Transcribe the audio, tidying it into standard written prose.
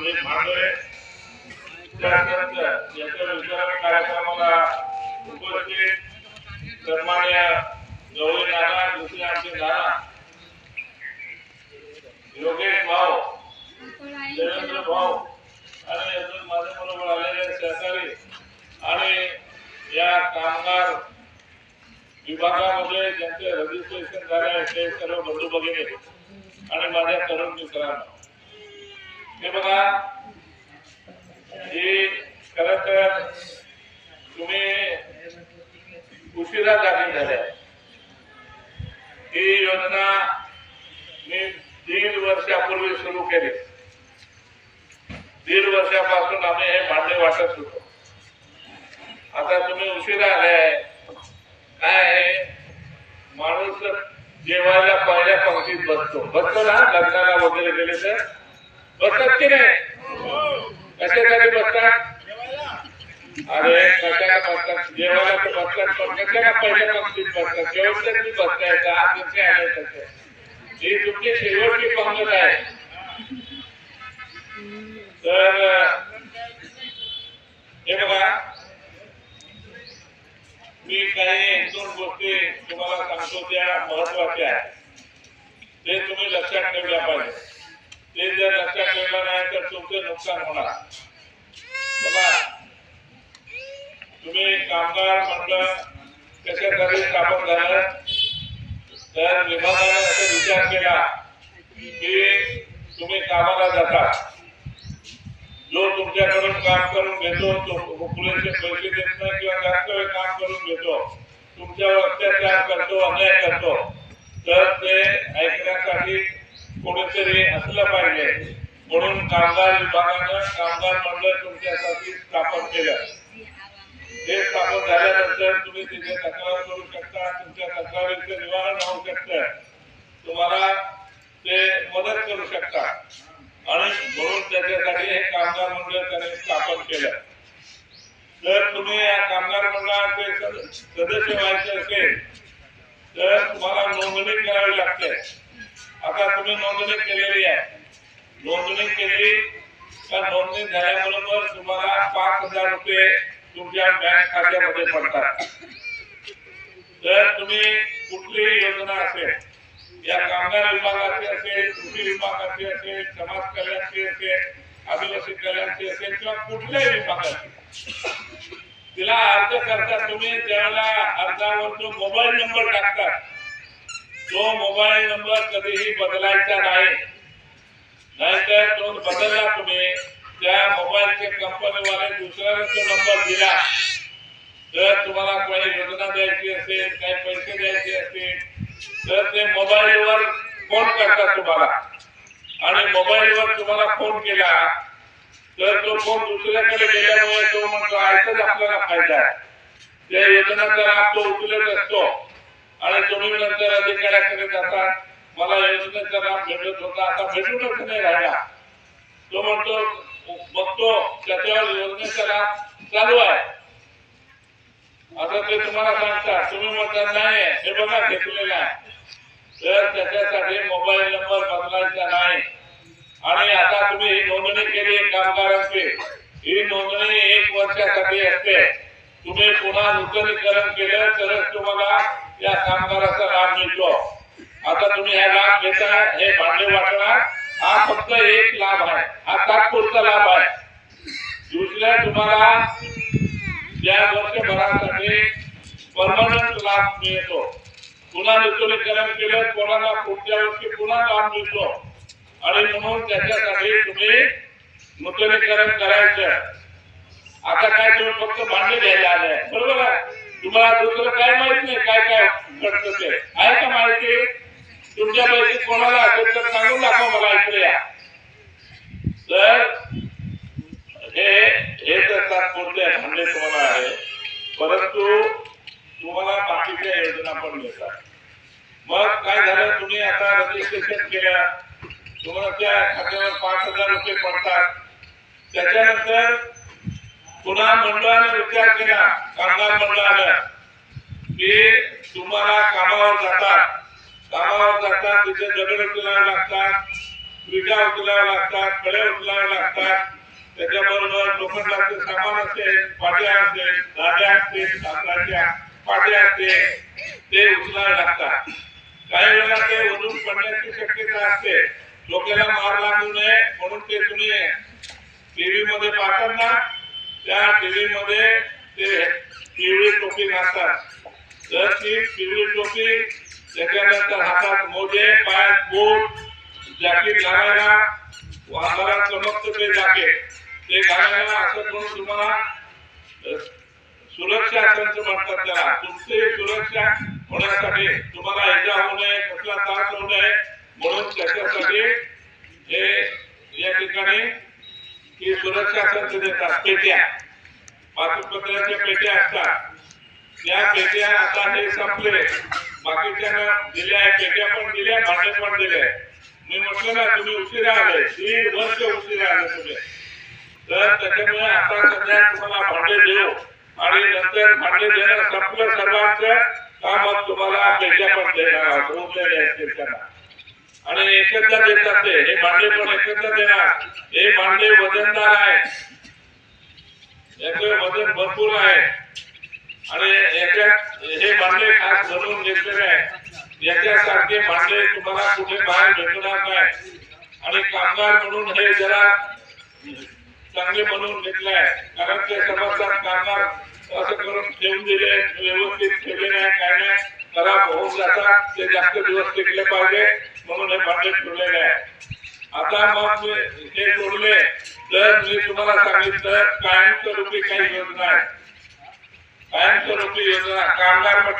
मी भांडवे याच्या विचार कार्यक्रमाला उपस्थित सन्मान्य गवळी नाना, दुसरे आमचे नाना योगेश भाऊ, देवेंद्र भाऊ आणि अजून माझ्याबरोबर आलेले सहकारी आणि या कामगार विभागामध्ये ज्यांचे रजिस्ट्रेशन झाले आहे ते सर्व बंधू भगिनी आणि माझ्या तरुण मित्रांनो, हे बघा, ही खरं तर तुम्ही उशिरा जागी झाल्या. ही योजना मी 3 वर्षापूर्वी सुरू केली. 1.5 वर्षापासून आम्ही हे भांडे वाटत होतो. आता तुम्ही उशिरा आले. काय आहे, माणूस जेवायला पहिल्या पंक्तीत बसतो ना, लग्नाला वगैरे गेले तर बसतात की नाही? कशासाठी बसतात? अरे कशाला बसतात? जेवायला तर बसतात, पण कशाला पहिल्या पंक्तीत बसतात? शेवटच्या तुम्ही बसताय का? आज कसे आले तसे? ही तुमची शेवटची पंगत आहे. तर हे बघा, मी काही 1-2 गोष्टी तुम्हाला सांगतो त्या महत्वाच्या आहेत. ते तुम्ही लक्षात ठेवल्या पाहिजे. ते जर लक्षात ठेवलं नाही तर तुमचे नुकसान होणार. बघा, तुम्ही कामगार मंडळ कशासाठी स्थापन झालं, तर विभागाने असा विचार केला की तुम्ही कामाला जाता, जो तुमच्याकडून काम करून घेतो तो पुरेसे पैसे देत नाही किंवा जास्त वेळ काम करून घेतो, तुमच्यावर अत्याचार करतो, अन्याय करतो, तर ते ऐकण्यासाठी कोणीतरी असलं पाहिजे. म्हणून कामगार विभागानं कामगार मंडळ तुमच्यासाठी स्थापन केलं. हे स्थापन झाल्यानंतर तुम्ही तिथे तक्रार करू शकता, तुमच्या तक्रारीचं निवारण होऊ शकतं, तुम्हाला ते मदत करू शकता. आणि म्हणून त्याच्यासाठी हे कामगार मंडळ त्यांनी स्थापन केलं. जर तुम्ही या कामगार मंडळाचे सदस्य व्हायचे असेल तर तुम्हाला नोंदणी करावी लागते. आता तुम्ही नोंदणी केलेली आहे. नोंदणी केली तर नोंदणी झाल्याबरोबर तुम्हाला 5,000 रुपये तुमच्या बँक खात्यामध्ये पडतात. जर तुम्ही कुठलीही योजना असेल, या कामगार विभागाची असेल, कृषी विभागाची असेल, समाज कल्याणची असेल, आदिवासी कल्याणची असेल किंवा कुठल्याही विभागाची, तिला अर्ज करता तुम्ही त्याला अर्जावर जो मोबाईल नंबर टाकतात, तो मोबाईल नंबर कधीही बदलायचा नाही. नाहीतर तो बदलला तुम्ही, त्या मोबाईलचे कंपनीवाले दुसऱ्याला तो नंबर दिला तर तुम्हाला काही योजना द्यायची असेल, काही पैसे द्यायचे असतील तर ते मोबाईलवर फोन करतात तुम्हाला. आणि मोबाईलवर तुम्हाला फोन केला तर तो फोन दुसऱ्याकडे गेल्यामुळे तो म्हणतो ऐकच आपल्याला फायदा आहे, त्या योजनेचा लाभ तो उचलत असतो. आणि तुम्ही नंतर अधिकाऱ्याकडे जाता, मला योजनेचा लाभ भेटत होता, आता भेटूनच नाही राहिला. तो म्हणतो बघतो त्याच्यावर योजनेचा लाभ चालू आहे, आता ते तुम्हाला सांगतात, तुम्ही म्हणता नाही हे बघा घेतलेलं आहे. तर त्याच्यासाठी मोबाईल नंबर बदलायचा नाही. आणि आता तुम्ही ही नोंदणी केली कामगारांची, ही नोंदणी 1 वर्षासाठी असते. तुम्ही पुन्हा नूतनीकरण केलं तरच तुम्हाला या कामगाराचा लाभ मिळतो. आता तुम्ही हा लाभ घेताय, हे भांडे वाटणार, हा फक्त एक लाभ आहे, हा तात्पुरता लाभ आहे. दुसऱ्या तुम्हाला या वर्षभरासाठी परमनंट लाभ मिळतो. पुन्हा नूतनीकरण केलं कोणाला पुढच्या वर्षी पुन्हा लाभ मिळतो. आणि म्हणून त्याच्यासाठी तुम्ही नूतनीकरण करायचं. आता काय तुम्ही फक्त भांडे घ्यायला आले, बरोबर आहे? तुम्हाला दुसरं काय माहित नाही काय काय घडतं ते आहे का माहिती? तुमच्यापैकी कोणाला असेल तर सांगून दाखवा मला ऐकूया. तर हे तर तात्पुरते भांडे तुम्हाला आहे, परंतु तुम्हाला बाकीच्या योजना पण मिळतात. मग काय झालं, तुम्ही आता रजिस्ट्रेशन केलं, तुम्हाला त्या खात्यावर 5,000 रुपये पडतात. त्याच्यानंतर पुन्हा मंडळाने विचार केला, कामगार मंडळानं, की तुम्हाला कामावर जातात तिथे दगड उचलावे लागतात, विटा उचलाव्या लागतात, कळे उचलावे लागतात. त्याच्याबरोबर लोखंडाचे सामान असेल, पाट्या असेल, दाद्या असतील, लाकडाच्या पाट्या असतील, ते उचलावे लागतात. काही वेळेला ते वरून पडण्याची शक्यता असते. डोक्याला मार लागू नये म्हणून ते तुम्ही टीव्ही मध्ये पाहतात ना, त्या टीव्ही मध्ये ते पिवळी टोपी घालतात. तर ती पिवळी टोपी, त्याच्यानंतर हातात मोजे, पायात बूट, जॅकेट घालायला, अंगाला चमकतं ते जॅकेट, ते घालायला असं करून तुम्हाला सुरक्षा संच म्हणतात त्याला. तुमची सुरक्षा होण्यासाठी, तुम्हाला इजा होऊ नये, कसला त्रास होऊ नये म्हणून त्याच्यासाठी हे या ठिकाणी ही सुरक्षा संच देतात. पेट्या, पाचपत्राच्या पेट्या असतात. त्या पेट्या आता हे संपले, बाकीच्या दिल्या, पेट्या पण दिल्या, भांडे पण दिले. मी म्हटलं ना तुम्ही उशिरा आले, 3 वर्ष उशिरा आले तुम्ही. तर त्याच्यामुळे आता सध्या तुम्हाला भांडे देऊ आणि नंतर भांडे देणं संपलं सर्वांचं काम, तुम्हाला पेट्या पण देणार आहोत. आणि एकत्र देतात ते, हे भांडे पण एकत्र देणार. हे भांडे वजनदार आहे, याचे वजन भरपूर आहे आणि याच्यात हे भांडे खास बनवून घेतलेले आहे. याच्यासारखे भांडे तुम्हाला कुठे बाहेर भेटणार नाही. आणि कामगार म्हणून हे जरा चांगले बनवून घेतले आहे, कारण ते समजतात कामगार असं करून ठेवून दिले, व्यवस्थित ठेवले नाही, काय नाही, खराब होऊन जातात, ते जास्त दिवस टिकले पाहिजे म्हणून हे भांडे ठेवलेले आहे. आता मग हे तोडले तर मी तुम्हाला सांगितलं कायमस्वरूपी काही योजना आहे. कायमस्वरूपी योजना, कामगार म्हटलं